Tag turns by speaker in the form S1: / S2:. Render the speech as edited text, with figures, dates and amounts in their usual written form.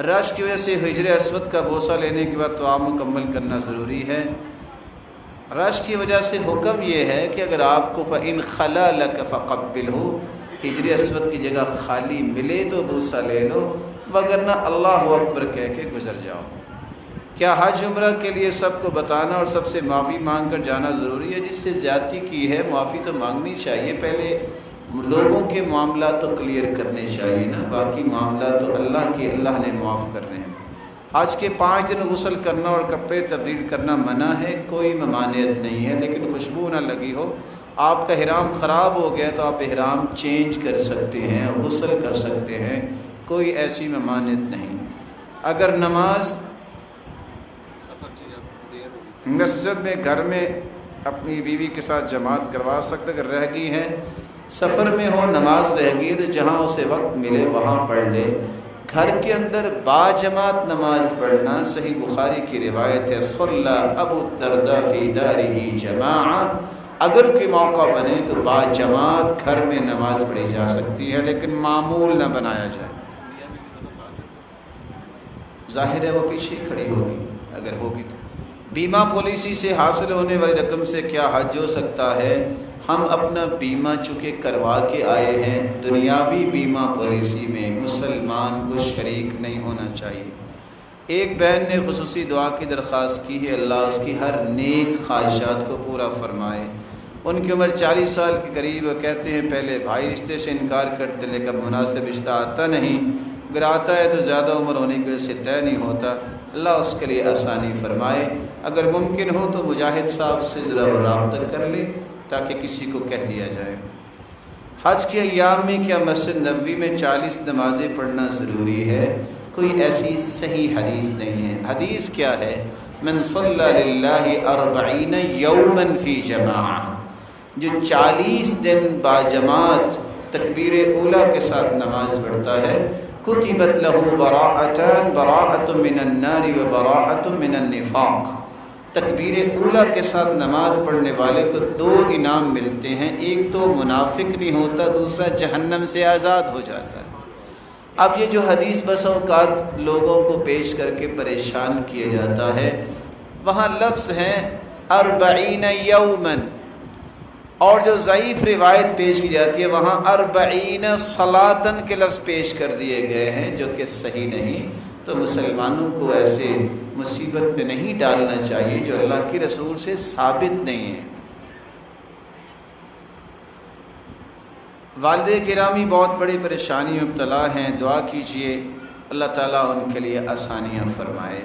S1: رش کی وجہ سے حجر اسود کا بوسہ لینے کے بعد دعا مکمل کرنا ضروری ہے۔ رش کی وجہ سے حکم یہ ہے کہ اگر آپ کو فَإِنْ خَلَا لَكَ فَقَبِّلْهُ حجر اسود کی جگہ خالی ملے تو بوسہ لے لو، وگرنہ اللہ اکبر کہہ کے گزر جاؤ۔ کیا حج عمرہ کے لیے سب کو بتانا اور سب سے معافی مانگ کر جانا ضروری ہے؟ جس سے زیادتی کی ہے معافی تو مانگنی چاہیے، پہلے لوگوں کے معاملات تو کلیئر کرنے چاہیے نا، باقی معاملات تو اللہ نے معاف کرنے ہیں۔ حج کے 5 دن غسل کرنا اور کپڑے تبدیل کرنا منع ہے، کوئی ممانعت نہیں ہے، لیکن خوشبو نہ لگی ہو۔ آپ کا احرام خراب ہو گیا تو آپ احرام چینج کر سکتے ہیں، غسل کر سکتے ہیں، کوئی ایسی ممانعت نہیں۔ اگر نماز مسجد میں گھر میں اپنی بیوی کے ساتھ جماعت کروا سکتے، اگر رہ گئی ہے، سفر میں ہو، نماز رہ گئی تو جہاں اسے وقت ملے وہاں پڑھ لے۔ گھر کے اندر با جماعت نماز پڑھنا صحیح بخاری کی روایت ہے، صلی ابو الدرداء فی دارہ جماعہ، اگر کوئی موقع بنے تو با جماعت گھر میں نماز پڑھی جا سکتی ہے، لیکن معمول نہ بنایا جائے۔ ظاہر ہے وہ پیچھے کھڑی ہوگی اگر ہوگی تو۔ بیمہ پالیسی سے حاصل ہونے والی رقم سے کیا حج ہو سکتا ہے؟ ہم اپنا بیمہ چونکہ کروا کے آئے ہیں، دنیاوی بیمہ پالیسی میں مسلمان کو شریک نہیں ہونا چاہیے۔ ایک بہن نے خصوصی دعا کی درخواست کی ہے، اللہ اس کی ہر نیک خواہشات کو پورا فرمائے۔ ان کی عمر 40 سال کے قریب، وہ کہتے ہیں پہلے بھائی رشتے سے انکار کرتے لیکن مناسب رشتہ آتا نہیں، اگر آتا ہے تو زیادہ عمر ہونے کی وجہ سے طے نہیں ہوتا، اللہ اس کے لیے آسانی فرمائے۔ اگر ممکن ہو تو مجاہد صاحب سے ذرا رابطہ کر لے تاکہ کسی کو کہہ دیا جائے۔ حج کے ایام میں کیا مسجد نبوی میں 40 نمازیں پڑھنا ضروری ہے؟ کوئی ایسی صحیح حدیث نہیں ہے۔ حدیث کیا ہے؟ من صلی للہ 40 یوما فی جماعہ، جو 40 دن باجماعت تکبیر اولیٰ کے ساتھ نماز پڑھتا ہے، کتبت لہ براءتان، براءت من النار و براءت من النفاق، تکبیر اولیٰ کے ساتھ نماز پڑھنے والے کو 2 انعام ملتے ہیں، ایک تو منافق نہیں ہوتا، دوسرا جہنم سے آزاد ہو جاتا ہے۔ اب یہ جو حدیث بس اوقات لوگوں کو پیش کر کے پریشان کیا جاتا ہے، وہاں لفظ ہیں 40 یومن، اور جو ضعیف روایت پیش کی جاتی ہے وہاں 40 صلاتن کے لفظ پیش کر دیے گئے ہیں، جو کہ صحیح نہیں۔ تو مسلمانوں کو ایسے مصیبت میں نہیں ڈالنا چاہیے جو اللہ کے رسول سے ثابت نہیں ہے۔ والد گرامی بہت بڑی پریشانی میں مبتلا ہیں، دعا کیجیے اللہ تعالیٰ ان کے لیے آسانیاں فرمائے۔